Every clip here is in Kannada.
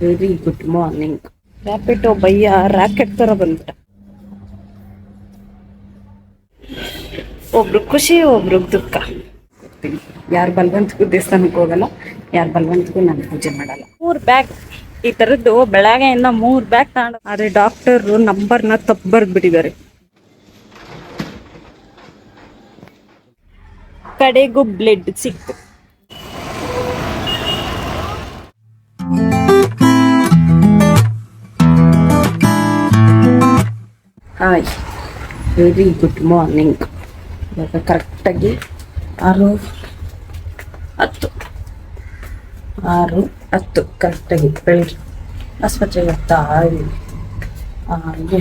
Very good morning. ರ್ಯಾಪಿಟೋ ಭಯ್ಯ ರಾಕೆಟ್ ತರ ಬಂದ್ಬಿಟ್ಟ. ಒಬ್ರು ಖುಷಿ, ಒಬ್ರು ದುಃಖ. ಯಾರು ಬಲವಂತಕ್ಕೂ ದೇವಸ್ಥಾನಕ್ಕೆ ಹೋಗಲ್ಲ, ಯಾರು ಬಲವಂತಕ್ಕೂ ನಾನು ಪೂಜೆ ಮಾಡಲ್ಲ. 3 ಬ್ಯಾಗ್ ಈ ತರದ್ದು ಬೆಳಗ್ಗೆಯಿಂದ 3 ಬ್ಯಾಗ್ ತಗೊಂಡು, ಆದ್ರೆ ಡಾಕ್ಟರ್ ನಂಬರ್ನ ತಪ್ಪು ಬರ್ದ್ಬಿಟ್ಟಿದ್ದಾರೆ. ಕಡೆಗೂ ಬ್ಲಡ್ ಸಿಕ್ತು. Hi, very good morning. ಇವಾಗ ಕರೆಕ್ಟಾಗಿ 6:10 ಕರೆಕ್ಟಾಗಿ ಬೆಳಿಗ್ಗೆ ಆಸ್ಪತ್ರೆಗೆ ಹೋಗ್ತಾ ಇದ್ದೀವಿ. ಹಾಗೆ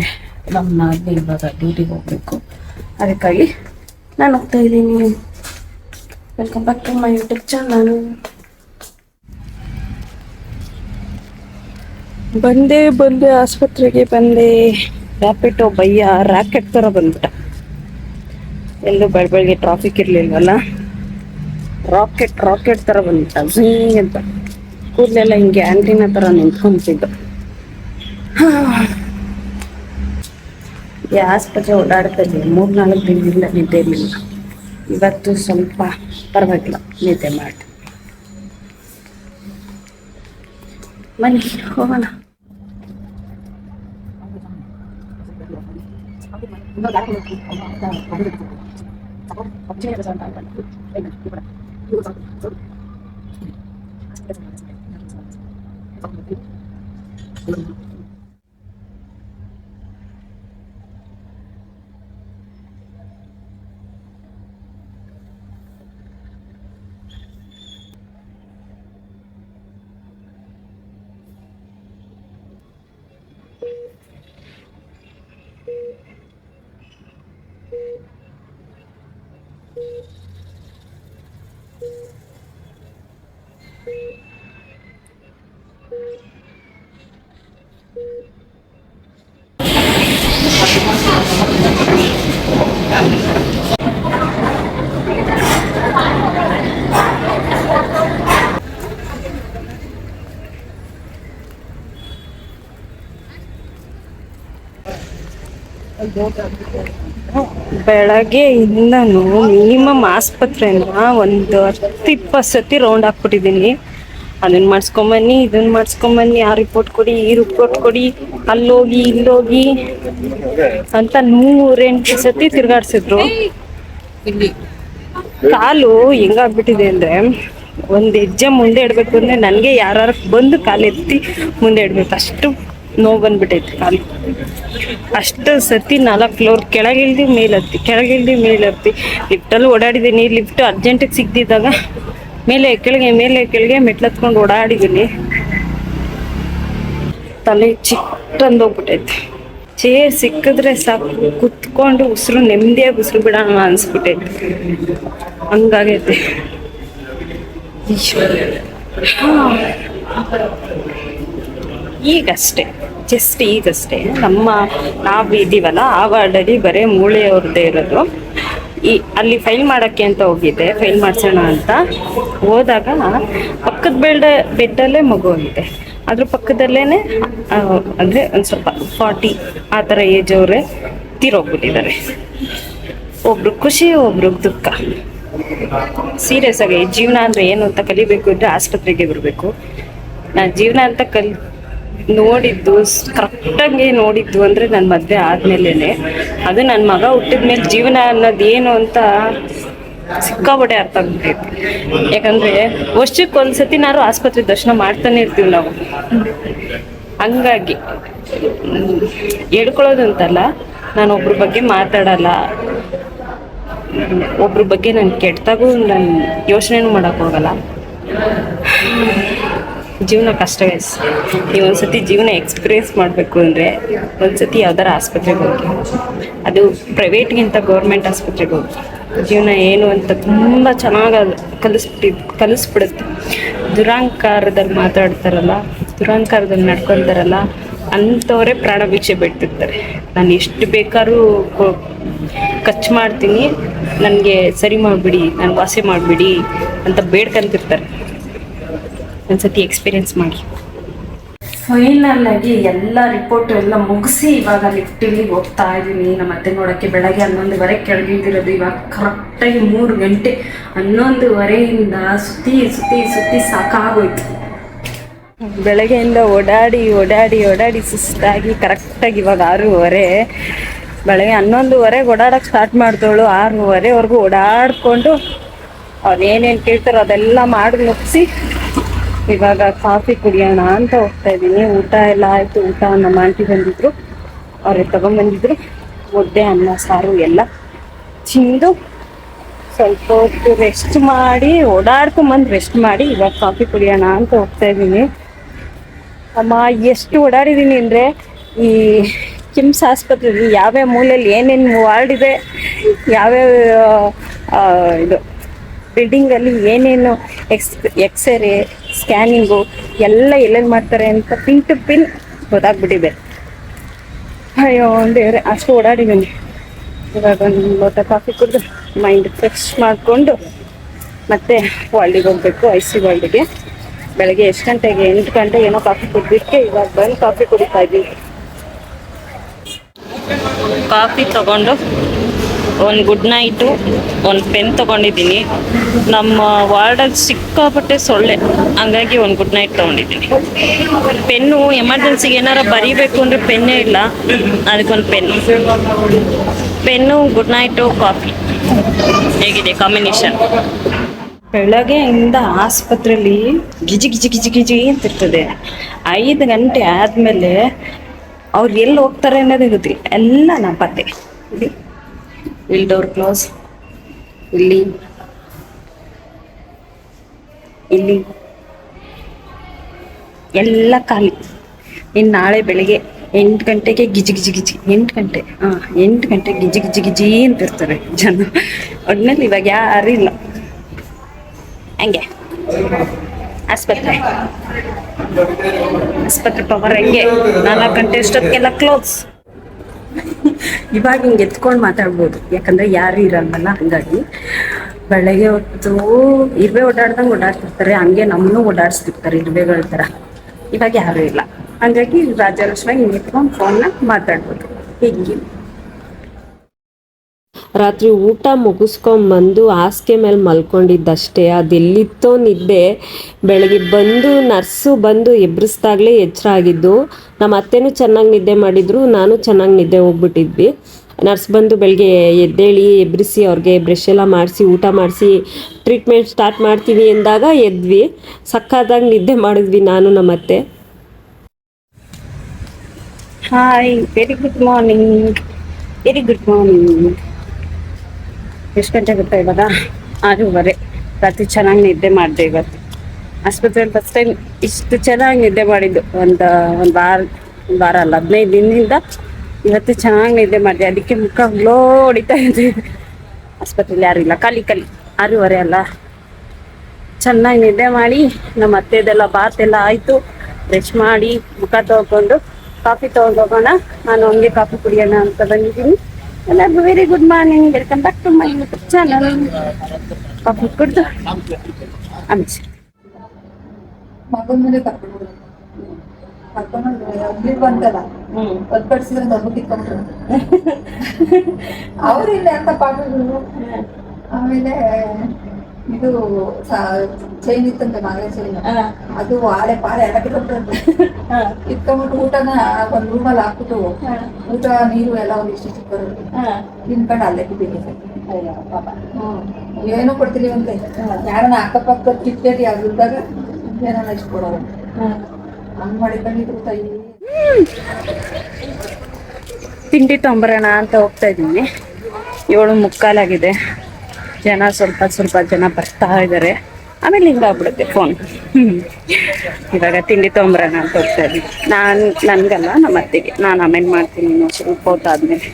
ನಮ್ಮ ಇವಾಗ ಡ್ಯೂಟಿಗೆ ಹೋಗ್ಬೇಕು, ಅದಕ್ಕಾಗಿ ನಾನು ಹೋಗ್ತಾ ಇದ್ದೀನಿ. Welcome back to my YouTube channel. ಬಂದೆ ಆಸ್ಪತ್ರೆಗೆ ಬಂದೆ. ರ್ಯಾಪಿಟೋ ಭಯ್ಯ ರಾಕೆಟ್ ತರ ಬಂದ್ಬಿಟ್ಟ. ಎಲ್ಲೂ ಬೆಳಗ್ಗೆ ಟ್ರಾಫಿಕ್ ಇರ್ಲಿಲ್ವಲ್ಲ, ರಾಕೆಟ್ ತರ ಬಂದ್ಬಿಟ್ಟ. ಝೀಂಗ್ ಅಂತ ಕೂದಲೆಲ್ಲ ಹಿಂಗೆ ಆಂಟಿನ ತರ ನಿಂತ್ಕೊಂತಿದ್ದು. ಈ ಆಸ್ಪತ್ರೆ ಓಡಾಡ್ತಾ ಇದ್ದೀನಿ 3-4 ದಿನದಿಂದ ನಿದ್ದೆ ಇರಲಿಲ್ಲ. ಇವತ್ತು ಸ್ವಲ್ಪ ಪರವಾಗಿಲ್ಲ, ನಿದ್ದೆ ಮಾಡಿ ಬನ್ನಿ ಹೋಗೋಣ. ಬೆಳಗ್ಗೆಯಿಂದನೂ ಮಿನಿಮಮ್ ಆಸ್ಪತ್ರೆನ ಒಂದು 10-20 ಸತಿ ರೌಂಡ್ ಹಾಕ್ಬಿಟ್ಟಿದ್ದೀನಿ. ಅದನ್ನ ಮಾಡಿಸ್ಕೊಂಬನ್ನಿ, ಇದನ್ನ ಮಾಡಿಸ್ಕೊಂಬನ್ನಿ, ಆ ರಿಪೋರ್ಟ್ ಕೊಡಿ, ಈ ರಿಪೋರ್ಟ್ ಕೊಡಿ, ಅಲ್ಲೋಗಿ ಇಲ್ಲೋಗಿ ಅಂತ 108 ಸತಿ ತಿರ್ಗಾಡ್ಸಿದ್ರು. ಕಾಲು ಹೆಂಗಾಗ್ಬಿಟ್ಟಿದೆ ಅಂದ್ರೆ, ಒಂದು ಹೆಜ್ಜೆ ಮುಂದೆ ಇಡ್ಬೇಕು ಅಂದ್ರೆ ನನಗೆ ಯಾರು ಬಂದು ಕಾಲೆತ್ತಿ ಮುಂದೆ ಇಡ್ಬೇಕು, ಅಷ್ಟು ನೋವು ಬಂದ್ಬಿಟ್ಟೈತೆ ಕಾಲು. ಅಷ್ಟು ಸತಿ 4 ಫ್ಲೋರ್ ಕೆಳಗಿಳ್ದು ಮೇಲತ್ತಿ ಲಿಫ್ಟಲ್ಲಿ ಓಡಾಡಿದ್ದೀನಿ. ಲಿಫ್ಟ್ ಅರ್ಜೆಂಟಿಗೆ ಸಿಗ್ದಿದ್ದಾಗ ಮೇಲೆ ಕೆಳಗೆ ಮೆಟ್ಲತ್ಕೊಂಡು ಓಡಾಡಿದ್ದೀನಿ. ತಲೆ ಚಿಟ್ಟಂದೋಗ್ಬಿಟ್ಟೈತೆ. ಚೇರ್ ಸಿಕ್ಕಿದ್ರೆ ಸಾಕು, ಕುತ್ಕೊಂಡು ಉಸಿರು ನೆಮ್ಮದಿಯಾಗಿ ಉಸಿರು ಬಿಡೋಣ ಅನ್ಸ್ಬಿಟ್ಟೈತೆ, ಹಂಗಾಗೈತೆ. ಈಗಷ್ಟೇ ನಾವು ಇದ್ದೀವಲ್ಲ ಆ ವಾರ್ಡಲ್ಲಿ ಬರೀ ಮೂಳೆಯವ್ರದ್ದೇ ಇರೋದು. ಅಲ್ಲಿ ಫೈಲ್ ಮಾಡೋಕ್ಕೆ ಅಂತ ಹೋಗಿದ್ದೆ, ಫೈಲ್ ಮಾಡಿಸೋಣ ಅಂತ ಹೋದಾಗ ಪಕ್ಕದ ಬೆಡ್ಡಲ್ಲೇ ಮಗು ಇದೆ. ಅದ್ರ ಪಕ್ಕದಲ್ಲೇನೆ ಅಂದರೆ ಒಂದು ಸ್ವಲ್ಪ 40 ಆ ಥರ ಏಜ್ ಅವರೇ ತೀರೋಗ್ಬಿಟ್ಟಿದ್ದಾರೆ. ಒಬ್ರು ಖುಷಿ, ಒಬ್ರು ದುಃಖ. ಸೀರಿಯಸ್ ಆಗಿ ಜೀವನ ಅಂದರೆ ಏನು ಅಂತ ಕಲಿಬೇಕು ಅಂದರೆ ಆಸ್ಪತ್ರೆಗೆ ಬರಬೇಕು. ನಾನು ಜೀವನ ಅಂತ ನೋಡಿದ್ದು ಕರೆಕ್ಟಾಗಿ ನೋಡಿದ್ದು ಅಂದರೆ ನನ್ನ ಮದುವೆ ಆದಮೇಲೆ. ಅದು ನನ್ನ ಮಗ ಹುಟ್ಟಿದ್ಮೇಲೆ ಜೀವನ ಅನ್ನೋದು ಏನು ಅಂತ ಸಿಕ್ಕಾಪಟ್ಟೆ ಅರ್ಥ ಆಗ್ಬಿಟ್ಟೈತಿ. ಯಾಕಂದರೆ ವರ್ಷಕ್ಕೊಂದ್ಸತಿನಾರು ಆಸ್ಪತ್ರೆ ದರ್ಶನ ಮಾಡ್ತಾನೆ ಇರ್ತೀವಿ ನಾವು. ಹಂಗಾಗಿ ಹೇಳ್ಕೊಳ್ಳೋದು ಅಂತಲ್ಲ, ನಾನು ಒಬ್ರ ಬಗ್ಗೆ ಮಾತಾಡಲ್ಲ, ಒಬ್ರ ಬಗ್ಗೆ ನಾನು ಕೆಟ್ಟದಾಗೂ ನಾನು ಯೋಚನೆನೂ ಮಾಡೋಕ್ಕೆ ಹೋಗಲ್ಲ. ಜೀವನ ಕಷ್ಟ ಗೈಸ್. ನೀವು ಒಂದ್ಸತಿ ಜೀವನ ಎಕ್ಸ್ಪೀರಿಯನ್ಸ್ ಮಾಡಬೇಕು ಅಂದರೆ ಒಂದ್ಸತಿ ಯಾವ್ದಾರ ಆಸ್ಪತ್ರೆಗೆ ಹೋಗಿ, ಅದು ಪ್ರೈವೇಟ್ಗಿಂತ ಗೌರ್ಮೆಂಟ್ ಆಸ್ಪತ್ರೆಗೆ ಹೋಗಿ. ಜೀವನ ಏನು ಅಂತ ತುಂಬ ಚೆನ್ನಾಗಿ ಕಲಿಸ್ಬಿಡುತ್ತೆ. ದುರಾಂಕಾರದಲ್ಲಿ ಮಾತಾಡ್ತಾರಲ್ಲ, ದುರಾಂಕಾರದಲ್ಲಿ ನಡ್ಕೊತಾರಲ್ಲ, ಅಂಥವರೇ ಪ್ರಾಣ ಭಿಕ್ಷೆ ಬಿಡ್ತಿರ್ತಾರೆ. ನಾನು ಎಷ್ಟು ಬೇಕಾದ್ರೂ ಖರ್ಚು ಮಾಡ್ತೀನಿ, ನನಗೆ ಸರಿ ಮಾಡಿಬಿಡಿ, ನಾನು ವಾಸಿ ಮಾಡಿಬಿಡಿ ಅಂತ ಬೇಡ್ಕೊಂತಿರ್ತಾರೆ. ಒಂದ್ಸತಿ ಎಕ್ಸ್ಪೀರಿಯನ್ಸ್ ಮಾಡಿ. ಫೈನಲ್ ಆಗಿ ಎಲ್ಲ ರಿಪೋರ್ಟ್ ಎಲ್ಲ ಮುಗಿಸಿ ಇವಾಗ ಲಿಫ್ಟಲ್ಲಿ ಹೋಗ್ತಾ ಇದ್ದೀನಿ ನಮ್ಮ ಅತ್ತೆ ನೋಡೋಕ್ಕೆ. ಬೆಳಗ್ಗೆ 11:30 ಕೆಳಗಿಳಿದಿರೋದು, ಇವಾಗ ಕರೆಕ್ಟಾಗಿ 3 ಗಂಟೆ. 11:30 ಸುತ್ತಿ ಸುತ್ತಿ ಸುತ್ತಿ ಸಾಕಾಗೋಯ್ತು. ಬೆಳಗ್ಗೆಯಿಂದ ಓಡಾಡಿ ಓಡಾಡಿ ಓಡಾಡಿ ಸುಸ್ತಾಗಿ ಕರೆಕ್ಟಾಗಿ ಇವಾಗ 6:30. ಬೆಳಗ್ಗೆ 11:30 ಓಡಾಡೋಕ್ಕೆ ಸ್ಟಾರ್ಟ್ ಮಾಡ್ದವಳು 6:30ವರೆಗೂ ಓಡಾಡಿಕೊಂಡು ಅವ್ರು ಏನೇನು ಕೇಳ್ತಾರೋ ಅದೆಲ್ಲ ಮಾಡಿ ಮುಗಿಸಿ ಇವಾಗ ಕಾಫಿ ಕುಡಿಯೋಣ ಅಂತ ಹೋಗ್ತಾ ಇದ್ದೀನಿ. ಊಟ ಎಲ್ಲ ಆಯಿತು. ಊಟ ನಮ್ಮ ಆಂಟಿ ಬಂದಿದ್ರು, ಅವ್ರಿಗೆ ತಗೊಂಡ್ಬಂದಿದ್ರು. ಮುದ್ದೆ ಅನ್ನ ಸಾರು ಎಲ್ಲ ತಿಂದು ಸ್ವಲ್ಪ ಹೊತ್ತು ರೆಸ್ಟ್ ಮಾಡಿ ಓಡಾಡ್ಕೊಂಬಂದು ರೆಸ್ಟ್ ಮಾಡಿ ಇವಾಗ ಕಾಫಿ ಕುಡಿಯೋಣ ಅಂತ ಹೋಗ್ತಾ ಇದ್ದೀನಿ. ಅಮ್ಮ ಎಷ್ಟು ಓಡಾಡಿದ್ದೀನಿ ಅಂದರೆ ಈ ಕಿಮ್ಸ್ ಆಸ್ಪತ್ರೆಯಲ್ಲಿ ಯಾವ್ಯಾವ ಮೂಲೆಯಲ್ಲಿ ಏನೇನು ವಾರ್ಡ್ ಇದೆ, ಯಾವ್ಯಾವ ಇದು ಬಿಲ್ಡಿಂಗಲ್ಲಿ ಏನೇನು ಎಕ್ಸ್ರೇ ಸ್ಕ್ಯಾನಿಂಗು ಎಲ್ಲ ಎಲ್ಲೆಲ್ಲಿ ಮಾಡ್ತಾರೆ ಅಂತ ಪಿನ್ ಟು ಪಿನ್ ಗೊತ್ತಾಗ್ಬಿಟ್ಟಿದೆ. ಅಯ್ಯೋ ದೇವ್ರೆ, ಅಷ್ಟು ಓಡಾಡಿದ್ದೀನಿ. ಇವಾಗ ಒಂದು ಲೋಟ ಕಾಫಿ ಕುಡಿದು ಮೈಂಡ್ ಫ್ರೆಶ್ ಮಾಡಿಕೊಂಡು ಮತ್ತೆ ವಾರ್ಡಿಗೆ ಹೋಗ್ಬೇಕು, IC ವಾರ್ಡಿಗೆ. ಬೆಳಗ್ಗೆ ಎಷ್ಟು ಗಂಟೆಗೆ? 8 ಗಂಟೆಗೆ ಏನೋ ಕಾಫಿ ಕುಡಿದಕ್ಕೆ ಇವಾಗ ಬಂದು ಕಾಫಿ ಕುಡಿತಾ ಇದ್ದೀವಿ. ಕಾಫಿ ತಗೊಂಡು ಒಂದು ಗುಡ್ ನೈಟು, ಒಂದು ಪೆನ್ ತೊಗೊಂಡಿದ್ದೀನಿ. ನಮ್ಮ ವಾರ್ಡಲ್ಲಿ ಸಿಕ್ಕಾಪಟ್ಟೆ ಸೊಳ್ಳೆ, ಹಂಗಾಗಿ ಒಂದು ಗುಡ್ ನೈಟ್ ತೊಗೊಂಡಿದ್ದೀನಿ. ಪೆನ್ನು ಎಮರ್ಜೆನ್ಸಿಗೆ ಏನಾರ ಬರೀಬೇಕು ಅಂದರೆ ಪೆನ್ನೇ ಇಲ್ಲ, ಅದಕ್ಕೊಂದು ಪೆನ್ನು ಗುಡ್ ನೈಟು ಕಾಫಿ. ಹೇಗಿದೆ ಕಾಂಬಿನೇಷನ್? ಬೆಳಗ್ಗೆಯಿಂದ ಆಸ್ಪತ್ರೆಯಲ್ಲಿ ಗಿಜಿ ಗಿಜಿ ಗಿಜಿ ಗಿಜಿ ಅಂತಿರ್ತದೆ. 5 ಗಂಟೆ ಆದಮೇಲೆ ಅವ್ರು ಎಲ್ಲಿ ಹೋಗ್ತಾರೆ ಅನ್ನೋದೇ ಗೊತ್ತಿಲ್ಲ. ಎಲ್ಲ ನಮ್ಮ ಪತ್ತೆ. ಇಲ್ಲಿ ಡೋರ್ ಕ್ಲೋಸ್, ಇಲ್ಲಿ ಎಲ್ಲ ಖಾಲಿ. ಇನ್ನು ನಾಳೆ ಬೆಳಿಗ್ಗೆ 8 ಗಂಟೆಗೆ ಗಿಜಿ ಗಿಜಿ ಗಿಜಿ 8 ಗಂಟೆ 8 ಗಂಟೆಗೆ ಗಿಜಿ ಗಿಜಿ ಗಿಜಿ ಅಂತಿರ್ತಾರೆ ಜನ. ಒಟ್ನಲ್ಲಿ ಇವಾಗ ಯಾರೂ ಇಲ್ಲ. ಹಂಗೆ ಆಸ್ಪತ್ರೆ ಪವರ್ ಹಂಗೆ 4 ಗಂಟೆ ಅಷ್ಟೊತ್ತಿಗೆಲ್ಲ ಕ್ಲೋಸ್. ಇವಾಗ ಹಿಂಗೆ ಎತ್ಕೊಂಡು ಮಾತಾಡ್ಬೋದು, ಯಾಕಂದರೆ ಯಾರು ಇರಲ್ವಲ್ಲ. ಹಂಗಾಗಿ ಬೆಳಗ್ಗೆ ಹೊತ್ತು ಇರುವೆ ಓಡಾಡ್ದಂಗೆ ಓಡಾಡ್ತಿರ್ತಾರೆ, ಹಂಗೆ ನಮ್ಮನ್ನು ಓಡಾಡಿಸ್ತಿರ್ತಾರೆ ಇರುವೆಗಳ ಥರ. ಇವಾಗ ಯಾರೂ ಇಲ್ಲ, ಹಂಗಾಗಿ ರಾಜಲಕ್ಷ್ಮಿಯಾಗಿ ಹಿಂಗೆ ಎತ್ಕೊಂಡು ಫೋನ್ನ ಮಾತಾಡ್ಬೋದು. ಹೀಗೆ ರಾತ್ರಿ ಊಟ ಮುಗಿಸ್ಕೊಂಬಂದು ಹಾಸಿಗೆ ಮೇಲೆ ಮಲ್ಕೊಂಡಿದ್ದಷ್ಟೇ, ಅದೆಲ್ಲಿತ್ತೋ ನಿದ್ದೆ. ಬೆಳಗ್ಗೆ ಬಂದು ನರ್ಸು ಬಂದು ಎಬ್ಬಿಸ್ದಾಗಲೇ ಎಚ್ಚರ ಆಗಿದ್ದು. ನಮ್ಮ ಅತ್ತೆನೂ ಚೆನ್ನಾಗಿ ನಿದ್ದೆ ಮಾಡಿದ್ರು, ನಾನು ಚೆನ್ನಾಗಿ ನಿದ್ದೆ ಹೋಗ್ಬಿಟ್ಟಿದ್ವಿ. ನರ್ಸ್ ಬಂದು ಬೆಳಗ್ಗೆ ಎದ್ದೇಳಿ ಎಬ್ಬಿಸಿ ಅವ್ರಿಗೆ ಬ್ರಷ್ ಎಲ್ಲ ಮಾಡಿಸಿ ಊಟ ಮಾಡಿಸಿ ಟ್ರೀಟ್ಮೆಂಟ್ ಸ್ಟಾರ್ಟ್ ಮಾಡ್ತೀವಿ ಎಂದಾಗ ಎದ್ವಿ. ಸಕ್ಕತ್ತಾಗಿ ನಿದ್ದೆ ಮಾಡಿದ್ವಿ ನಾನು ನಮ್ಮ ಅತ್ತೆ. Hi, very good morning. ಎಷ್ಟು ಗಂಟೆ ಗೊತ್ತಾ ಇವಾಗ? 6:30. ರಾತ್ರಿ ಚೆನ್ನಾಗಿ ನಿದ್ದೆ ಮಾಡಿದೆ ಇವತ್ತು. ಆಸ್ಪತ್ರೆಯಲ್ಲಿ ಫಸ್ಟ್ ಟೈಮ್ ಇಷ್ಟು ಚೆನ್ನಾಗಿ ನಿದ್ದೆ ಮಾಡಿದ್ದು ಒಂದು ವಾರ ಅಲ್ಲ, 15 ದಿನದಿಂದ ಇವತ್ತು ಚೆನ್ನಾಗಿ ನಿದ್ದೆ ಮಾಡಿದೆ. ಅದಕ್ಕೆ ಮುಖ ಗ್ಲೋ ಹೊಡಿತಾ ಇದೆ. ಆಸ್ಪತ್ರೆಯಲ್ಲಿ ಯಾರು ಇಲ್ಲ, ಖಾಲಿ 6:30 ಅಲ್ಲ. ಚೆನ್ನಾಗಿ ನಿದ್ದೆ ಮಾಡಿ ನಮ್ಮ ಅತ್ತೆದೆಲ್ಲ ಬಾತೆಲ್ಲ ಆಯಿತು. ಬ್ರಷ್ ಮಾಡಿ ಮುಖ ತೊಳ್ಕೊಂಡು ಕಾಫಿ ತೊಗೊಂಡು ಹೋಗೋಣ. ನಾನು ಹಂಗೆ ಕಾಫಿ ಕುಡಿಯೋಣ ಅಂತ ಬಂದಿದ್ದೀನಿ. ಎಲ್ಲರಿಗೂ very good morning, welcome back to my YouTube channel. Coffee ಕುಡಿದು ಆಮೇಲೆ ಮಗನ ಮೇಲೆ ಕರ್ಕೊಂಡು ಬಂತಲ್ಲ, ಒದ್ಪಡಿಸಿದ್ರೆ ದಬ್ಬ ಕಿತ್ಕೊಂಡ್ರು ಅವ್ರಿಲ್ಲ ಅಂತ ಪಾಠಗಳು. ಆಮೇಲೆ ಇದು ಚೈನ್ ಇತ್ತಂತೆ, ನಾಗರ ಚೈನ್, ಅದು ಆಳೆ ಪಾಳೆ ಎಲ್ಲ ಕಿತ್ಕೊಂಡ್ಬಿಟ್ಟು ಊಟನ ಒಂದ್ ರೂಮಲ್ಲಿ ಹಾಕ್ಬಿಟ್ಟು ಊಟ ನೀರು ಎಲ್ಲ ಒಂದು ಇಷ್ಟು ಬರೋದು ತಿನ್ಕೊಂಡು ಅಲ್ಲೇ ಬಿಟ್ಟಿದೆ. ಏನೋ ಕೊಡ್ತೀರಿ ಅಂತೆ, ಯಾರನ್ನ ಅಕ್ಕಪಕ್ಕ ಕಿಟ್ಕೇಟಿ ಆಗಿದ್ದಾಗ ಏನೋ ಇಷ್ಟು ಕೊಡೋದು ಹಂಗ್ ಮಾಡಿಕೊಂಡಿದ್ರು ಕೈ. ತಿಂಡಿ ತೊಂಬರೋಣ ಅಂತ ಹೋಗ್ತಾ ಇದ್ದೀನಿ. 7:45 ಜನ ಸ್ವಲ್ಪ ಜನ ಬರ್ತಾ ಇದ್ದಾರೆ. ಆಮೇಲೆ ಹಿಂಗಾಗ್ಬಿಡುತ್ತೆ ಫೋನ್. ಇವಾಗ ತಿಂಡಿ ತೊಂಬರೋಣ ಅಂತ ಹೋಗ್ತಾ ಇದ್ದೀನಿ. ನನ್ಗಲ್ಲ, ನಮ್ಮ ಅತ್ತೆಗೆ. ನಾನು ಆಮೇಲೆ ಮಾಡ್ತೀನಿ ಇನ್ನೂ ಸ್ವಲ್ಪ ಹೊತ್ತಾದ್ಮೇಲೆ.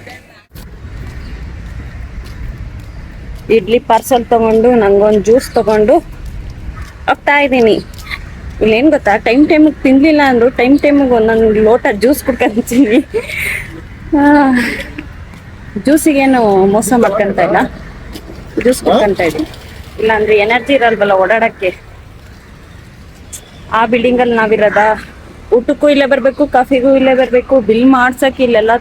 ಇಡ್ಲಿ ಪಾರ್ಸಲ್ ತೊಗೊಂಡು ನಂಗೊಂದು ಜ್ಯೂಸ್ ತೊಗೊಂಡು ಹೋಗ್ತಾ ಇದ್ದೀನಿ. ಇಲ್ಲೇನು ಗೊತ್ತಾ, ಟೈಮಿಗೆ ತಿನ್ನಲಿಲ್ಲ ಅಂದರು ಟೈಮಿಗೆ ಒಂದೊಂದು ಲೋಟ ಜ್ಯೂಸ್ ಕುಡ್ಕೊಂತೀನಿ. ಜ್ಯೂಸಿಗೇನು ಮೋಸ ಮಾಡ್ಕೊತ ಇಲ್ಲ, ಜ್ಯೂಸ್ ಕುಡ್ಕೊಂತ ಇದ್ದೀನಿ. ಇಲ್ಲಾಂದ್ರೆ ಎನರ್ಜಿ ಇರಲ್ವಲ್ಲ ಓಡಾಡೋಕ್ಕೆ. ಆ ಬಿಲ್ಡಿಂಗಲ್ಲಿ ನಾವಿರೋದ, ಊಟಕ್ಕೂ ಇಲ್ಲೇ ಬರ್ಬೇಕು, ಕಾಫಿಗೂ ಇಲ್ಲೇ ಬರ್ಬೇಕು, ಬಿಲ್ ಮಾಡ್ಸಕ್ಕೆ ಇಲ್ಲೆಲ್ಲ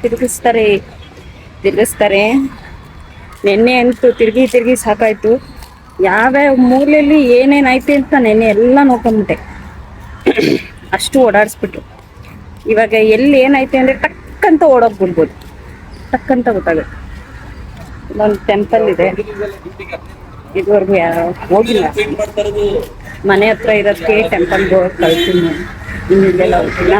ತಿರುಗಿಸ್ತಾರೆ. ನೆನ್ನೆ ಅಂತೂ ತಿರ್ಗಿ ಸಾಕಾಯ್ತು. ಯಾವ್ಯಾವ ಮೂಲೆಯಲ್ಲಿ ಏನೇನೈತೆ ಅಂತ ನೆನ್ನೆ ಎಲ್ಲ ನೋಡ್ಕೊಂಬಿಟ್ಟೆ. ಅಷ್ಟು ಓಡಾಡಿಸ್ಬಿಟ್ರು. ಇವಾಗ ಎಲ್ಲಿ ಏನೈತೆ ಅಂದರೆ ಟಕ್ ಅಂತ ಓಡೋಗ್ಬಿಡ್ಬೋದು, ಟಕ್ ಅಂತ ಗೊತ್ತಾಗುತ್ತೆ. ಇಲ್ಲೊಂದು ಟೆಂಪಲ್ ಇದೆ, ಇದುವರೆಗೂ ಹೋಗಿಲ್ಲ. ಮನೆ ಹತ್ರ ಇರೋದಕ್ಕೆ ಟೆಂಪಲ್ಗೆ ಹೋಗಿ ಕಳ್ತೀನಿ, ಇನ್ನಿಲ್ಲೆಲ್ಲ ಹೋಗಿಲ್ಲ.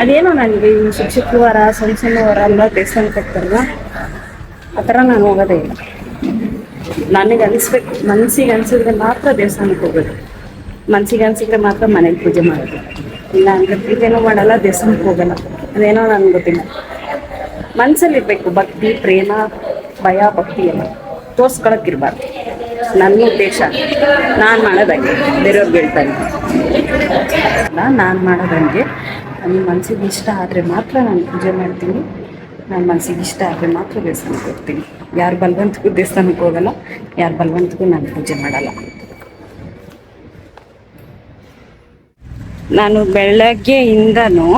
ಅದೇನೋ ನನಗೆ ಈ ಶುಕ್ರವಾರ ಸಣ್ಣ ವಾರ ಎಲ್ಲ ದೇವಸ್ಥಾನಕ್ಕೆ ಹೋಗ್ತಾರಲ್ಲ, ಆ ಥರ ನಾನು ಹೋಗೋದೇ ಇಲ್ಲ. ನನಗೆ ಅನಿಸ್ಬೇಕು, ಮನಸ್ಸಿಗೆ ಅನಿಸಿದ್ರೆ ಮಾತ್ರ ದೇವಸ್ಥಾನಕ್ಕೆ ಹೋಗೋದು, ಮನಸ್ಸಿಗೆ ಅನಿಸಿದ್ರೆ ಮಾತ್ರ ಮನೆಗೆ ಪೂಜೆ ಮಾಡೋದು. ಇಲ್ಲ ಅಂದರೆ ಪೂಜೆನೂ ಮಾಡಲ್ಲ, ದೇವಸ್ಥಾನಕ್ಕೆ ಹೋಗಲ್ಲ. ಅದೇನೋ ನನಗೆ ಗೊತ್ತಿಲ್ಲ. ಮನಸ್ಸಲ್ಲಿರಬೇಕು ಭಕ್ತಿ, ಪ್ರೇಮ, ಭಯ, ಭಕ್ತಿ ಎಲ್ಲ ತೋರ್ಸ್ಕೊಳಕ್ಕಿರ್ಬಾರ್ದು. ನನ್ನ ಉದ್ದೇಶ ನಾನು ಮಾಡೋದಂಗೆ, ಬೇರೆಯವ್ರಿಗೆ ಹೇಳ್ತಾನೆ ನಾನು ಮಾಡೋದಂಗೆ. ನನ್ನ ಮನಸ್ಸಿಗೆ ಇಷ್ಟ ಆದರೆ ಮಾತ್ರ ನಾನು ಪೂಜೆ ಮಾಡ್ತೀನಿ, ನನ್ನ ಮನಸ್ಸಿಗೆ ಇಷ್ಟ ಆದರೆ ಮಾತ್ರ ದೇವಸ್ಥಾನಕ್ಕೆ ಹೋಗ್ತೀನಿ. ಯಾರು ಬಲವಂತಕ್ಕೂ ದೇವಸ್ಥಾನಕ್ಕೆ ಹೋಗಲ್ಲ, ಯಾರು ಬಲವಂತಕ್ಕೂ ನಾನು ಪೂಜೆ ಮಾಡಲ್ಲ. ನಾನು ಬೆಳಗ್ಗೆಯಿಂದನೂ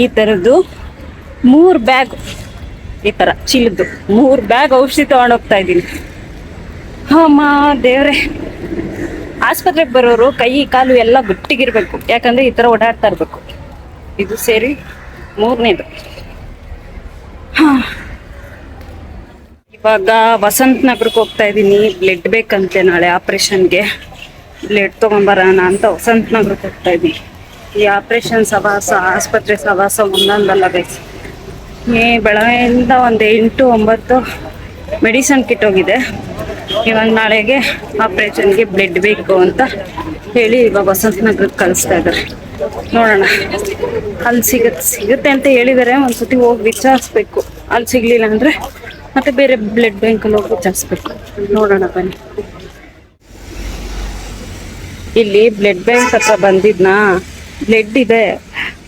ಈ ಥರದ್ದು 3 ಬ್ಯಾಗ್, ಈ ಥರ ಚೀಲದ್ದು 3 ಬ್ಯಾಗ್ ಔಷಧಿ ತೊಗೊಂಡೋಗ್ತಾ ಇದ್ದೀನಿ. ಅಮ್ಮ ದೇವ್ರೆ, ಆಸ್ಪತ್ರೆಗೆ ಬರೋರು ಕೈ ಕಾಲು ಎಲ್ಲ ಗಟ್ಟಿಗಿರ್ಬೇಕು, ಯಾಕಂದರೆ ಈ ಥರ ಓಡಾಡ್ತಾ ಇರಬೇಕು. ಇದು ಸೇರಿ 3ನೇದು. ಇವಾಗ ವಸಂತ ನಗರಕ್ಕೆ ಹೋಗ್ತಾ ಇದ್ದೀನಿ. ಬ್ಲಡ್ ಬೇಕಂತೆ ನಾಳೆ ಆಪ್ರೇಷನ್ಗೆ. ಬ್ಲಡ್ ತೊಗೊಂಬರೋಣ ಅಂತ ವಸಂತ ನಗರಕ್ಕೆ ಹೋಗ್ತಾ ಇದ್ದೀನಿ. ಈ ಆಪ್ರೇಷನ್ ಸವಾಸ, ಆಸ್ಪತ್ರೆ ಸವಾಸ ಒಂದೊಂದಲ್ಲ ಬೇಕು. ಬೆಳಗ್ಗೆಯಿಂದ ಒಂದು 8-9 ಮೆಡಿಸನ್ ಕಿಟ್ ಹೋಗಿದೆ. ಇವಾಗ ನಾಳೆಗೆ ಆಪ್ರೇಷನ್ಗೆ ಬ್ಲಡ್ ಬೇಕು ಅಂತ ಹೇಳಿ ಇವಾಗ ವಸಂತ ನಗರಕ್ಕೆ ಕಳಿಸ್ತಾ ಇದ್ದಾರೆ. ನೋಡೋಣ, ಅಲ್ಲಿ ಸಿಗುತ್ತೆ ಅಂತ ಹೇಳಿದ್ದಾರೆ. ಒಂದ್ಸತಿ ಹೋಗಿ ವಿಚಾರಿಸ್ಬೇಕು. ಅಲ್ಲಿ ಸಿಗ್ಲಿಲ್ಲ ಅಂದರೆ ಮತ್ತೆ ಬೇರೆ ಬ್ಲಡ್ ಬ್ಯಾಂಕಲ್ಲಿ ಹೋಗಿ ವಿಚಾರಿಸ್ಬೇಕು. ನೋಡೋಣ ಬನ್ನಿ. ಇಲ್ಲಿ ಬ್ಲಡ್ ಬ್ಯಾಂಕ್ ಹತ್ರ ಬಂದಿದ್ನಾ, ಬ್ಲಡ್ ಇದೆ,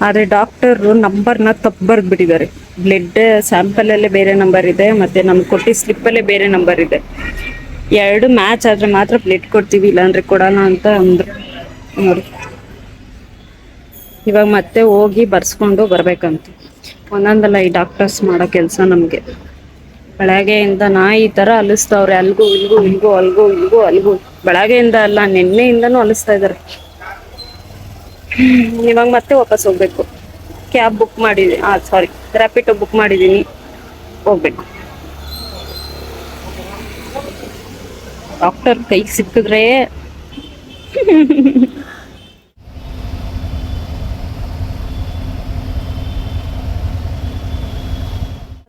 ಆದರೆ ಡಾಕ್ಟರು ನಂಬರ್ನ ತಪ್ಪು ಬರೆದ್ಬಿಟ್ಟಿದ್ದಾರೆ. ಬ್ಲಡ್ ಸ್ಯಾಂಪಲಲ್ಲೇ ಬೇರೆ ನಂಬರ್ ಇದೆ, ಮತ್ತು ನಮ್ಗೆ ಕೊಟ್ಟಿದ್ದ ಸ್ಲಿಪ್ಪಲ್ಲೇ ಬೇರೆ ನಂಬರ್ ಇದೆ. 2 ಮ್ಯಾಚ್ ಆದರೆ ಮಾತ್ರ ಬ್ಲಡ್ ಕೊಡ್ತೀವಿ, ಇಲ್ಲಾಂದರೆ ಕೊಡೋಣ ಅಂತ ಅಂದರು. ನೋಡಿ, ಇವಾಗ ಮತ್ತೆ ಹೋಗಿ ಬರ್ಸ್ಕೊಂಡು ಬರ್ಬೇಕಂತ. ಒಂದೊಂದಲ್ಲ ಈ ಡಾಕ್ಟರ್ಸ್ ಮಾಡೋ ಕೆಲಸ ನಮಗೆ. ಬೆಳಗ್ಗೆಯಿಂದ ನಾಯಿ ಥರ ಅಲಿಸ್ತವ್ರೆ, ಅಲ್ಗೂ ಅಲ್ಗೂ. ಬೆಳಗ್ಗೆಯಿಂದ ಅಲ್ಲ, ನಿನ್ನೆಯಿಂದನೂ ಅಲಿಸ್ತಾ ಇದ್ದಾರೆ. ಇವಾಗ ಮತ್ತೆ ವಾಪಸ್ ಹೋಗ್ಬೇಕು. ಕ್ಯಾಬ್ ಬುಕ್ ಮಾಡಿದ್ದೀನಿ, ಸಾರಿ ರ್ಯಾಪಿಡೋ ಬುಕ್ ಮಾಡಿದ್ದೀನಿ, ಹೋಗ್ಬೇಕು. ಡಾಕ್ಟರ್ ಕೈಗೆ ಸಿಕ್ಕಿದ್ರೆ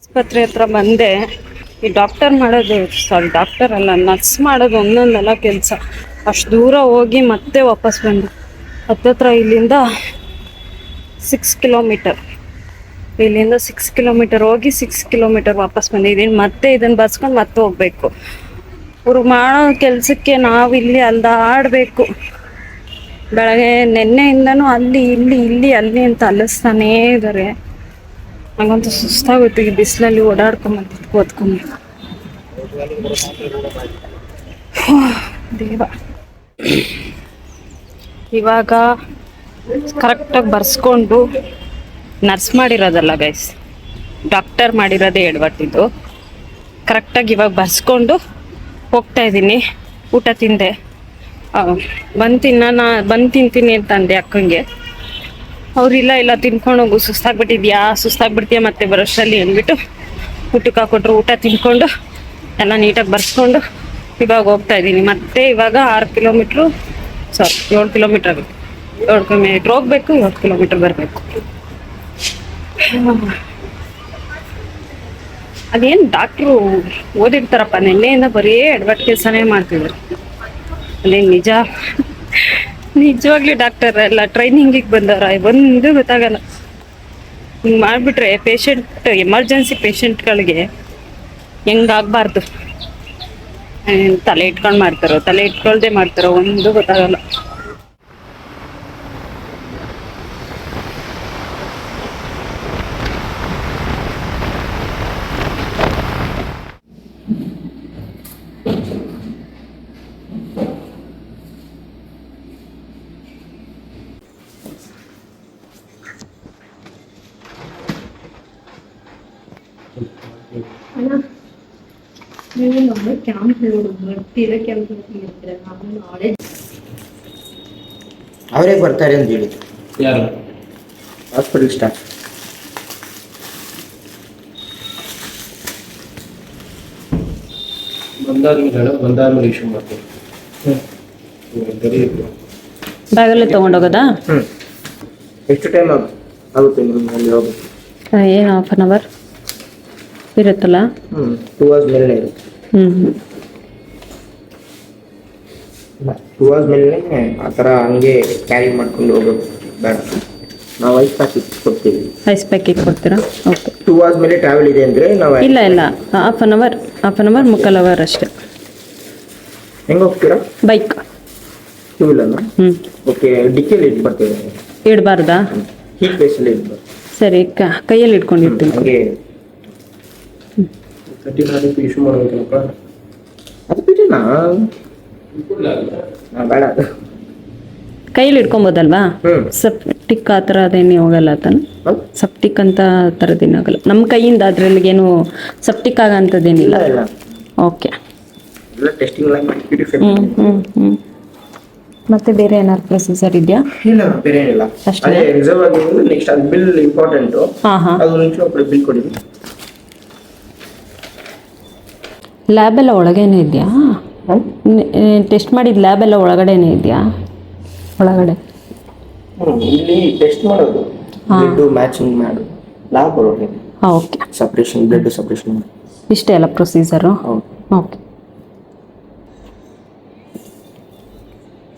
ಆಸ್ಪತ್ರೆ ಹತ್ರ ಬಂದೆ. ಈ ಡಾಕ್ಟರ್ ಅಲ್ಲ, ನರ್ಸ್ ಮಾಡೋದು ಒಂದೊಂದಲ್ಲ ಕೆಲಸ. ಅಷ್ಟು ದೂರ ಹೋಗಿ ಮತ್ತೆ ವಾಪಸ್ ಬಂದು ಹತ್ತತ್ರ ಇಲ್ಲಿಂದ 6 ಕಿಲೋಮೀಟರ್, ಇಲ್ಲಿಂದ 6 ಕಿಲೋಮೀಟರ್ ಹೋಗಿ 6 ಕಿಲೋಮೀಟರ್ ವಾಪಸ್ ಬಂದಿದ್ದೀನಿ. ಮತ್ತೆ ಇದನ್ನು ಬರ್ಸ್ಕೊಂಡು ಮತ್ತೆ ಹೋಗ್ಬೇಕು. ಅವ್ರು ಮಾಡೋ ಕೆಲಸಕ್ಕೆ ನಾವಿಲ್ಲಿ ಅಲ್ದಾಡಬೇಕು. ಬೆಳಗ್ಗೆ ನೆನ್ನೆಯಿಂದನೂ ಇಲ್ಲಿ ಅಲ್ಲಿ ಅಂತ ಅಲ್ಲಿಸ್ತಾನೇ ಇದ್ದಾರೆ. ನಂಗಂತೂ ಸುಸ್ತಾಗುತ್ತೆ ಈ ಬಿಸಿಲಲ್ಲಿ ಓಡಾಡ್ಕೊಂಬಂದು ಓದ್ಕೊಂಡು. ದೇವ, ಇವಾಗ ಕರೆಕ್ಟಾಗಿ ಬರ್ಸ್ಕೊಂಡು, ನರ್ಸ್ ಮಾಡಿರೋದಲ್ಲ ಗೈಸ್, ಡಾಕ್ಟರ್ ಮಾಡಿರೋದೇ ಎಡವಟ್ಟಿದ್ದು. ಕರೆಕ್ಟಾಗಿ ಇವಾಗ ಬರ್ಸ್ಕೊಂಡು ಹೋಗ್ತಾ ಇದ್ದೀನಿ. ಊಟ ತಿಂದೆ, ಬಂದು ತಿಂತೀನಿ ಅಂತ ಅಂದೆ ಅಕ್ಕಂಗೆ. ಅವ್ರಿಲ್ಲ ತಿನ್ಕೊಂಡು ಹೋಗು, ಸುಸ್ತಾಗ್ಬಿಡ್ತೀಯ ಮತ್ತೆ ಬರೋಷ್ಟರಲ್ಲಿ ಅಂದ್ಬಿಟ್ಟು ಊಟಕ್ಕೆ ಹಾಕೊಟ್ರು. ಊಟ ತಿನ್ಕೊಂಡು ಎಲ್ಲ ನೀಟಾಗಿ ಬರ್ಸ್ಕೊಂಡು ಇವಾಗ ಹೋಗ್ತಾ ಇದ್ದೀನಿ. ಮತ್ತೆ ಇವಾಗ 7 ಕಿಲೋಮೀಟ್ರ್ ಆಗುತ್ತೆ. 7 ಕಿಲೋಮೀಟ್ರ್ ಹೋಗ್ಬೇಕು, 7 ಕಿಲೋಮೀಟ್ರ್ ಬರಬೇಕು. ಅದೇನು ಡಾಕ್ಟ್ರು ಓದಿರ್ತಾರಪ್ಪ, ನಿನ್ನೆಯಿಂದ ಬರೀ ಅಡ್ವರ್ಟ್ ಕೆಲಸನೇ ಮಾಡ್ತಿದ್ರು. ಅದೇನು ನಿಜವಾಗ್ಲೂ ಡಾಕ್ಟರ್ ಎಲ್ಲ ಟ್ರೈನಿಂಗಿಗೆ ಬಂದವ್ರ ಒಂದು ಗೊತ್ತಾಗಲ್ಲ. ಹಿಂಗೆ ಮಾಡಿಬಿಟ್ರೆ ಎಮರ್ಜೆನ್ಸಿ ಪೇಷಂಟ್ಗಳಿಗೆ ಹೆಂಗಾಗಬಾರ್ದು. ತಲೆ ಇಟ್ಕೊಂಡು ಮಾಡ್ತಾರೋ, ತಲೆ ಇಟ್ಕೊಳ್ದೆ ಮಾಡ್ತಾರೋ, ಒಂದು ಗೊತ್ತಾಗಲ್ಲ. ಅವರೇ ಬರ್ತಾರೆ ಅಂತ ಹೇಳಿ ಯಾರು? Hospital staff. ಬಂದಾದ್ಮೇಲೆ ಇಶ್ಯೂ ಮಾಡ್ತೀನಿ. ಬ್ಯಾಗಲ್ಲೇ ತೊಗೊಂಡೋಗೋದಾ? ಎಷ್ಟು ಟೈಮ್ ಆಗುತ್ತೆ ನಿಮ್ಗೆ ಅಲ್ಲಿ ಹೋಗೋದು? ಏನು ಹಾಫ್ ಆನ್ ಅವರ್ ಇರುತ್ತಲ್ಲ. 2 hours ಮೇಲೆ ಇರುತ್ತೆ. 2 hours ಮೇಲೆ ಆ ಥರ ಹಂಗೆ ಕ್ಯಾರಿ ಮಾಡ್ಕೊಂಡು ಹೋಗೋದು ಬೇಡ. ನಾವು ಐಸ್ ಪ್ಯಾಕೆಟ್ ಕೊಡ್ತೀವಿ. ಐಸ್ ಪ್ಯಾಕೆಟ್ ಕೊಡ್ತೀರಾ? ಓಕೆ. 2 hours ಮೇಲೆ ಟ್ರಾವೆಲ್ ಇದೆ ಅಂದರೆ ನಾವು ಇಲ್ಲ ಹಾಫ್ ಆನ್ ಅವರ್ ಮುಕ್ಕಾಲ್ ಅವರ್ ಅಷ್ಟೇ. ಹೆಂಗೆ ಹೋಗ್ತೀರಾ? ಬೈಕ್. ಟೂ ವೀಲರ್ನ? ಓಕೆ. ಡಿಕ್ಕಿಯಲ್ಲಿ ಇಟ್ಟು ಬರ್ತೀವಿ. ಇಡಬಾರ್ದಾ? ಹೀಟ್ ಬೇಸಲ್ಲಿ ಇಟ್ಟು ಸರಿ, ಕೈಯಲ್ಲಿ ಇಟ್ಕೊಂಡಿರ್ತೀನಿ. ಹಂಗೆ 39 ಇಶ್ಯೂ ಮಾಡ್ಬೇಕಪ್ಪ. ಅದು ಬಿಟ್ಟನಾ ಬೇಡ. ಕೈಯಲ್ಲಿ ಇಟ್ಕೊಬೋದಲ್ವಾ? ಸಪ್ಟಿಕ್ ಆ ಥರ ಅದೇನೇ ಹೋಗಲ್ಲ ತಾನೆ? ಸಪ್ಟಿಕ್ ಅಂತ ಆ ಥರದ್ದೇನಾಗಲ್ಲ ನಮ್ಮ ಕೈಯಿಂದ. ಅದ್ರಲ್ಲಿಗೇನು ಸಪ್ಟಿಕ್ ಆಗಂಥದ್ದೇನಿಲ್ಲ. ಇಲ್ಲ ಓಕೆ. ಎಲ್ಲ ಟೆಸ್ಟಿಂಗ್ ಎಲ್ಲ ಮಾಡಿ ಪ್ಯೂರಿಫೈ. ಮತ್ತೆ ಬೇರೆ ಏನಾದ್ರು ಪ್ರೊಸೀಜರ್ ಇದೆಯಾ? ಇಲ್ಲ ಬೇರೆ ಏನಿಲ್ಲ. ಅಷ್ಟೇ? ಅದೇ ರಿಸರ್ವ್ ಆಗಿರೋದು. ನೆಕ್ಸ್ಟ್ ಅದು ಬಿಲ್ ಇಂಪಾರ್ಟೆಂಟು. ಅದು ನಿಮಿಷ ಒಬ್ಬರು ಬಿಲ್ ಕೊಡಿ. ಲ್ಯಾಬ್ ಎಲ್ಲ ಒಳಗೇನೆ ಇದೆಯಾ? ಟೆಸ್ಟ್ ಮಾಡಿದ ಲ್ಯಾಬ್ ಎಲ್ಲ ಒಳಗಡೆನೇ ಇದೆಯಾ? ಒಳಗಡೆ ಇಲ್ಲಿ ಟೆಸ್ಟ್ ಮಾಡೋದು, ಬ್ಲಡ್ ಮ್ಯಾಚಿಂಗ್ ಮಾಡು, ಲ್ಯಾಬ್ ಒಳಗೆ. ಓಕೆ. ಸಪ್ರೇಷನ್, ಬ್ಲಡ್ ಸಪ್ರೇಷನ್ ಇಷ್ಟೇ ಅಲ್ಲ ಪ್ರೊಸೀಜರು? ಹೌದು. ಓಕೆ.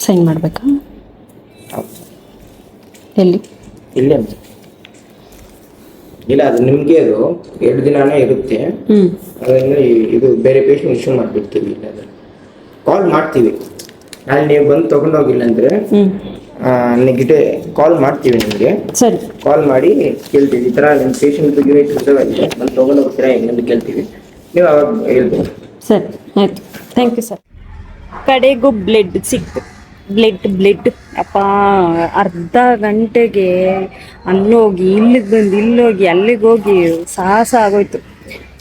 ಸೈನ್ ಮಾಡಬೇಕಾ? ಎಲ್ಲಿ? ಇಲ್ಲೇ ಇಲ್ಲ, ಅದು ನಿಮಗೆ ಅದು 2 ದಿನಾನೇ ಇರುತ್ತೆ. ಅದರಿಂದ ಇದು ಬೇರೆ ಪೇಷಂಟ್ ಇಶ್ಯೂ ಮಾಡಿಬಿಡ್ತೀವಿ. ಇಲ್ಲ ಕಾಲ್ ಮಾಡ್ತೀವಿ. ನಾಳೆ ನೀವು ಬಂದು ತೊಗೊಂಡೋಗಿಲ್ಲ ಅಂದರೆ ನೆಗೆಟಿವ್ ಕಾಲ್ ಮಾಡ್ತೀವಿ ನಿಮಗೆ. ಸರಿ. ಕಾಲ್ ಮಾಡಿ ಕೇಳ್ತೀವಿ, ಈ ಥರ ನಿಮ್ಮ ಪೇಷಂಟ್ ಯೂನಿಟ್ ರಿಸರ್ವ್ ಆಗಿದೆ, ಬಂದು ತೊಗೊಂಡೋಗ್ತೀರಾ ಹೆಂಗಂತ ಕೇಳ್ತೀವಿ. ನೀವು ಅವಾಗ ಹೇಳ್ತೀವಿ. ಸರಿ, ಆಯಿತು. Thank you sir. ಕಡೆಗೂ ಬ್ಲಡ್ ಸಿಕ್ತು. ಬ್ಲಡ್ ಅಪ್ಪ, ಅರ್ಧ ಗಂಟೆಗೆ ಅಲ್ಲೋಗಿ ಇಲ್ಲಿಗೆ ಬಂದು ಇಲ್ಲೋಗಿ ಅಲ್ಲಿಗೆ ಹೋಗಿ ಸಾಹಸ ಆಗೋಯ್ತು.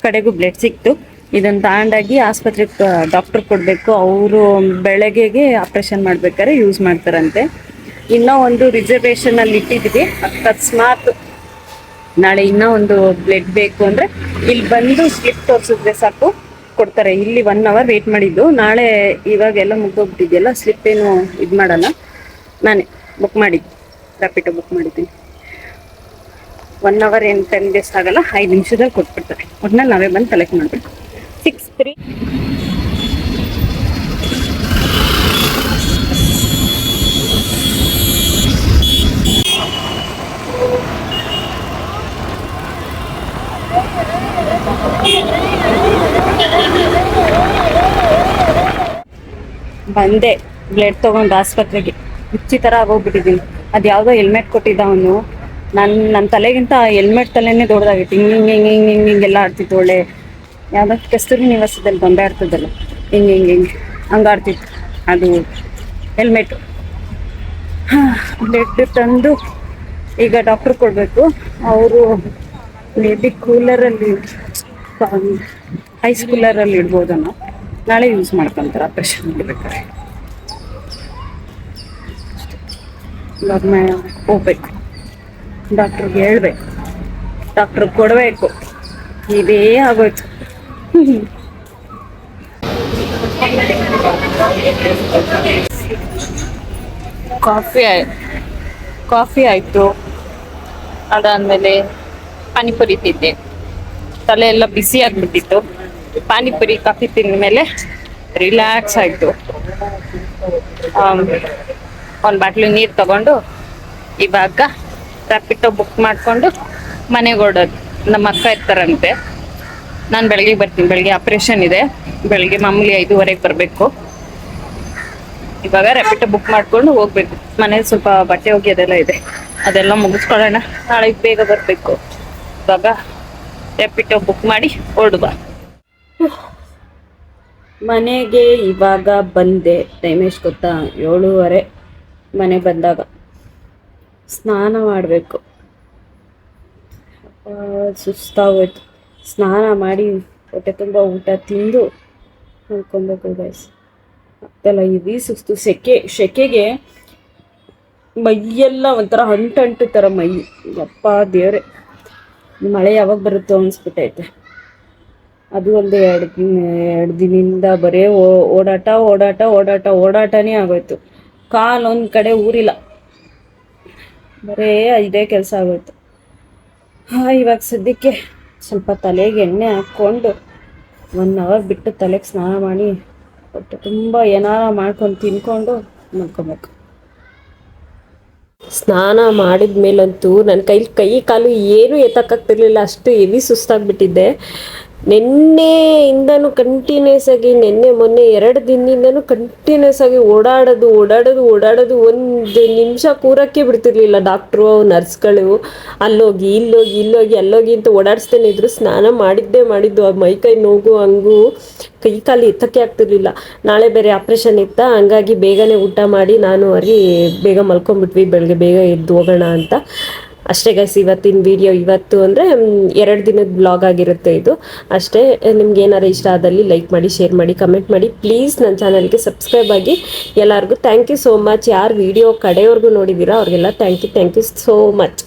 ಕಡೆಗೂ ಬ್ಲಡ್ ಸಿಕ್ತು. ಇದನ್ನು ತಗೊಂಡಾಗಿ ಆಸ್ಪತ್ರೆಗೆ ಡಾಕ್ಟ್ರ್ ಕೊಡಬೇಕು. ಅವರು ಬೆಳಗ್ಗೆಗೆ ಆಪ್ರೇಷನ್ ಮಾಡ್ಬೇಕಾದ್ರೆ ಯೂಸ್ ಮಾಡ್ತಾರಂತೆ. ಇನ್ನೂ ಒಂದು ರಿಸರ್ವೇಷನಲ್ಲಿ ಇಟ್ಟಿದ್ವಿ. ಅಕಸ್ಮಾತ್ ನಾಳೆ ಇನ್ನೂ ಒಂದು ಬ್ಲಡ್ ಬೇಕು ಅಂದರೆ ಇಲ್ಲಿ ಬಂದು ಸ್ಲಿಪ್ ತೋರಿಸಿದ್ರೆ ಸಾಕು, ಕೊಡ್ತಾರೆ. ಇಲ್ಲಿ 1 hour ವೇಟ್ ಮಾಡಿದ್ದು. ನಾಳೆ ಇವಾಗೆಲ್ಲ ಮುಗ್ದೋಗ್ಬಿಟ್ಟಿದೆಯಲ್ಲ, ಸ್ಲಿಪ್ ಏನು ಇದು ಮಾಡಲ್ಲ. ನಾನೇ ಬುಕ್ ಮಾಡಿದ್ದು, ರ್ಯಾಪಿಡೋ ಬುಕ್ ಮಾಡಿದ್ದೀನಿ. 1 hour ಏನು 10 days ಆಗಲ್ಲ, 5 ನಿಮಿಷದಲ್ಲಿ ಕೊಟ್ಬಿಡ್ತಾರೆ. ಒಟ್ನಲ್ಲಿ ನಾವೇ ಬಂದು ಕಲೆಕ್ಟ್ ಮಾಡಬೇಕು. 6-3 ಬಂದೆ ಬ್ಲಡ್ ತೊಗೊಂಡು ಆಸ್ಪತ್ರೆಗೆ. ಹುಚ್ಚಿ ಥರ ಆಗೋಗ್ಬಿಟ್ಟಿದ್ದೀನಿ. ಅದು ಯಾವುದೋ ಹೆಲ್ಮೆಟ್ ಕೊಟ್ಟಿದ್ದ ಅವನು. ನನ್ನ ತಲೆಗಿಂತ ಹೆಲ್ಮೆಟ್ ತಲೆನೇ ದೊಡ್ಡದಾಗಿತ್ತು. ಹಿಂಗೆಲ್ಲ ಆಡ್ತಿತ್ತು. ಒಳ್ಳೆ ಯಾವುದೋ ಕಸ್ತೂರಿ ನಿವಾಸದಲ್ಲಿ ಗೊಂಬೆ ಆಡ್ತಿದ್ದಲ್ಲ, ಹಿಂಗೆ ಹಂಗೆ ಆಡ್ತಿತ್ತು ಅದು ಹೆಲ್ಮೆಟು. ಬ್ಲಡ್ ತಂದು ಈಗ ಡಾಕ್ಟ್ರ್ ಕೊಡಬೇಕು. ಅವರು ಮೇ ಬಿ ಕೂಲರಲ್ಲಿ, ಐಸ್ ಕೂಲರಲ್ಲಿ ಇಡ್ಬೋದನ್ನು. ನಾಳೆ ಯೂಸ್ ಮಾಡ್ಕೊತಾರೆ ಆಪ್ರೇಷನ್ ಮಾಡಬೇಕಾದ್ರೆ. ಇವಾಗ ಹೋಗ್ಬೇಕು, ಡಾಕ್ಟ್ರಿಗೆ ಹೇಳ್ಬೇಕು, ಡಾಕ್ಟ್ರಿಗೆ ಕೊಡಬೇಕು. ಇದೇ ಆಗೋಯ್ತು. ಕಾಫಿ ಆಯಿತು. ಅದಾದಮೇಲೆ ಪಾನಿಪುರಿ ತಿಂದೆ. ತಲೆ ಎಲ್ಲ ಬಿಸಿ ಆಗಿಬಿಟ್ಟಿತ್ತು. ಪಾನಿಪುರಿ ಕಾಫಿ ತಿಂದ ಮೇಲೆ ರಿಲ್ಯಾಕ್ಸ್ ಆಯಿತು. 1 ಬಾಟ್ಲು ನೀರು ತಗೊಂಡು ಇವಾಗ ರ್ಯಾಪಿಡೋ ಬುಕ್ ಮಾಡಿಕೊಂಡು ಮನೆಗೆ ಹೊರಡೋದು. ನಮ್ಮ ಅಕ್ಕ ಇರ್ತಾರಂತೆ. ನಾನು ಬೆಳಗ್ಗೆ ಬರ್ತೀನಿ. ಬೆಳಗ್ಗೆ ಆಪ್ರೇಷನ್ ಇದೆ. ಬೆಳಗ್ಗೆ ಮಾಮೂಲಿ 5:30ಗೆ ಬರಬೇಕು. ಇವಾಗ ರ್ಯಾಪಿಡೋ ಬುಕ್ ಮಾಡಿಕೊಂಡು ಹೋಗ್ಬೇಕು. ಮನೇಲಿ ಸ್ವಲ್ಪ ಬಟ್ಟೆ ಒಗೆಯೋದೆಲ್ಲ ಇದೆ, ಅದೆಲ್ಲ ಮುಗಿಸ್ಕೊಳ್ಳೋಣ. ನಾಳೆ ಬೇಗ ಬರಬೇಕು. ಇವಾಗ ರ್ಯಾಪಿಡೋ ಬುಕ್ ಮಾಡಿ ಹೊರಡುವ. ಮನೆಗೆ ಇವಾಗ ಬಂದೆ. ಟೈಮ್ ಎಷ್ಟು ಗೊತ್ತಾ? 7:30 ಮನೆ ಬಂದಾಗ. ಸ್ನಾನ ಮಾಡಬೇಕು. ಸುಸ್ತಾಗೋಯ್ತು. ಸ್ನಾನ ಮಾಡಿ ಹೊಟ್ಟೆ ತುಂಬ ಊಟ ತಿಂದು ಮಲ್ಕೊಬೇಕು ಗೈಸ್. ಅದೆಲ್ಲ ಹೆವಿ ಸುಸ್ತು, ಸೆಕೆಗೆ ಮೈಯೆಲ್ಲ ಒಂಥರ ಅಂಟು ಥರ ಮೈ. ಯಪ್ಪ ದೇವ್ರೆ, ಮಳೆ ಯಾವಾಗ ಬರುತ್ತೋ ಅನಿಸ್ಬಿಟ್ಟೈತೆ. ಅದು ಒಂದು ಎರಡು ದಿನದಿಂದ ಬರೀ ಓಡಾಟನೇ ಆಗೋಯ್ತು. ಕಾಲು ಒಂದು ಕಡೆ ಊರಿಲ್ಲ, ಬರೇ ಇದೇ ಕೆಲಸ ಆಗೋಯ್ತು. ಇವಾಗ ಸದ್ಯಕ್ಕೆ ಸ್ವಲ್ಪ ತಲೆಗೆ ಎಣ್ಣೆ ಹಾಕ್ಕೊಂಡು 1 ಅವರ್ ಬಿಟ್ಟು ತಲೆಗೆ ಸ್ನಾನ ಮಾಡಿ ಹೊಟ್ಟೆ ತುಂಬ ಏನಾರ ಮಾಡ್ಕೊಂಡು ತಿನ್ಕೊಂಡು ಮಲ್ಕೊಬೇಕು. ಸ್ನಾನ ಮಾಡಿದ ಮೇಲಂತೂ ನನ್ನ ಕೈ ಕಾಲು ಏನೂ ಎತ್ತಕ್ಕಾಗ್ತಿರ್ಲಿಲ್ಲ, ಅಷ್ಟು ಹೆವಿ ಸುಸ್ತಾಗ್ಬಿಟ್ಟಿದ್ದೆ. ನಿನ್ನೆಯಿಂದನೂ ಕಂಟಿನ್ಯೂಸ್ ಆಗಿ, ಮೊನ್ನೆ 2 ದಿನದಿಂದನೂ ಕಂಟಿನ್ಯೂಸ್ ಆಗಿ ಓಡಾಡೋದು 1 ನಿಮಿಷ ಕೂರಕ್ಕೆ ಬಿಡ್ತಿರ್ಲಿಲ್ಲ ಡಾಕ್ಟ್ರು, ನರ್ಸ್ಗಳು. ಅಲ್ಲೋಗಿ ಅಲ್ಲೋಗಿ ಅಂತ ಓಡಾಡಿಸ್ತೇನೆ ಇದ್ರು. ಸ್ನಾನ ಮಾಡಿದ್ದು ಆ ಮೈಕೈ ನೋವು ಹಂಗೂ ಕೈ ಕಾಲು ಎತ್ತಕ್ಕೆ ಆಗ್ತಿರ್ಲಿಲ್ಲ. ನಾಳೆ ಬೇರೆ ಆಪ್ರೇಷನ್ ಇತ್ತ, ಹಂಗಾಗಿ ಬೇಗನೆ ಊಟ ಮಾಡಿ ನಾನು ಬೇಗ ಮಲ್ಕೊಂಡ್ಬಿಟ್ವಿ. ಬೆಳಗ್ಗೆ ಬೇಗ ಎದ್ದು ಹೋಗೋಣ ಅಂತ. ಅಷ್ಟೇ ಗೈಸ್ ಇವತ್ತಿನ ವಿಡಿಯೋ. ಇವತ್ತು ಅಂದರೆ 2 ದಿನದ ಬ್ಲಾಗ್ ಆಗಿರುತ್ತೆ ಇದು ಅಷ್ಟೇ. ನಿಮ್ಗೆ ಏನಾರು ಇಷ್ಟ ಆದಲ್ಲಿ ಲೈಕ್ ಮಾಡಿ, ಶೇರ್ ಮಾಡಿ, ಕಮೆಂಟ್ ಮಾಡಿ. ಪ್ಲೀಸ್ ನನ್ನ ಚಾನಲ್ಗೆ ಸಬ್ಸ್ಕ್ರೈಬ್ ಆಗಿ. ಎಲ್ಲರಿಗೂ ಥ್ಯಾಂಕ್ ಯು ಸೋ ಮಚ್. ಯಾರು ವಿಡಿಯೋ ಕಡೆಯವ್ರಿಗೂ ನೋಡಿದ್ದೀರಾ ಅವ್ರಿಗೆಲ್ಲ ಥ್ಯಾಂಕ್ ಯು ಸೋ ಮಚ್.